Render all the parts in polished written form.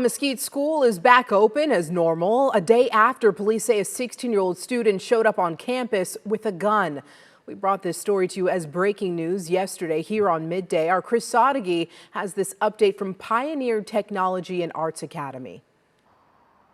Mesquite School is back open as normal a day after police say a 16-year-old student showed up on campus with a gun. We brought this story to you as breaking news yesterday here on Midday. Our Chris Sadeghi has this update from Pioneer Technology and Arts Academy.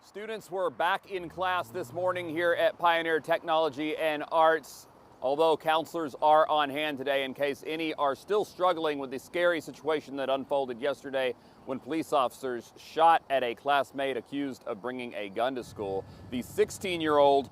Students were back in class this morning here at Pioneer Technology and Arts. Although counselors are on hand today in case any are still struggling with the scary situation that unfolded yesterday when police officers shot at a classmate accused of bringing a gun to school. The 16-year-old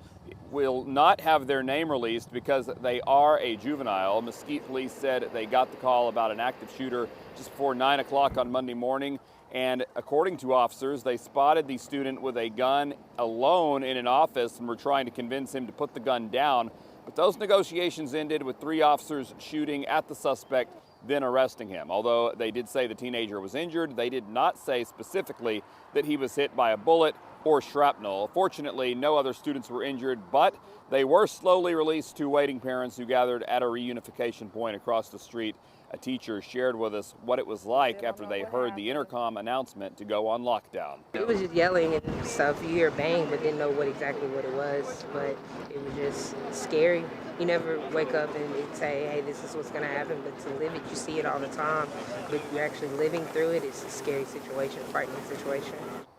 will not have their name released because they are a juvenile. Mesquite police said they got the call about an active shooter just before 9 o'clock on Monday morning. And according to officers, they spotted the student with a gun alone in an office and were trying to convince him to put the gun down. But those negotiations ended with 3 officers shooting at the suspect, then arresting him. Although they did say the teenager was injured, they did not say specifically that he was hit by a bullet or shrapnel. Fortunately, no other students were injured, but they were slowly released to waiting parents who gathered at a reunification point across the street. A teacher shared with us what it was like after they heard the intercom announcement to go on lockdown. It was just yelling and stuff. You hear bang, but didn't know what it was. But it was just scary. You never wake up and say, hey, this is what's going to happen. But to live it, you see it all the time. But you're actually living through it. It's a scary situation, a frightening situation.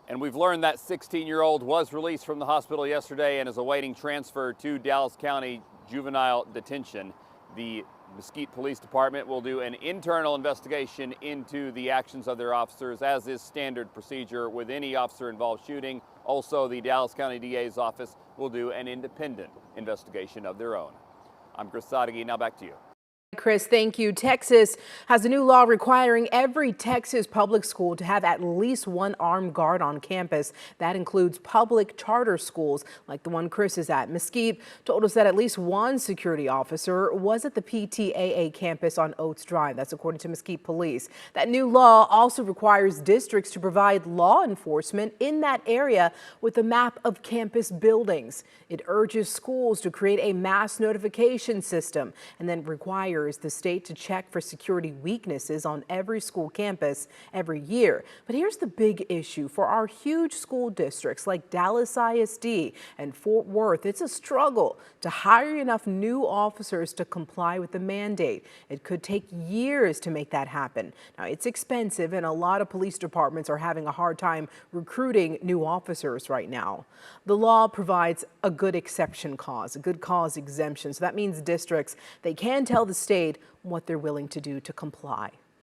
And we've learned that 16-year-old was released from the hospital yesterday and is awaiting transfer to Dallas County Juvenile Detention. The Mesquite Police Department will do an internal investigation into the actions of their officers, as is standard procedure with any officer-involved shooting. Also, the Dallas County DA's office will do an independent investigation of their own. I'm Chris Sadeghi. Now back to you. Chris, thank you. Texas has a new law requiring every Texas public school to have at least one armed guard on campus. That includes public charter schools like the one Chris is at. Mesquite told us that at least one security officer was at the PTAA campus on Oates Drive. That's according to Mesquite police. That new law also requires districts to provide law enforcement in that area with a map of campus buildings. It urges schools to create a mass notification system and then requires the state to check for security weaknesses on every school campus every year. But here's the big issue for our huge school districts like Dallas ISD and Fort Worth. It's a struggle to hire enough new officers to comply with the mandate. It could take years to make that happen. Now, it's expensive and a lot of police departments are having a hard time recruiting new officers right now. The law provides a good exception clause, a good cause exemption. So that means districts, they can tell the state what they're willing to do to comply.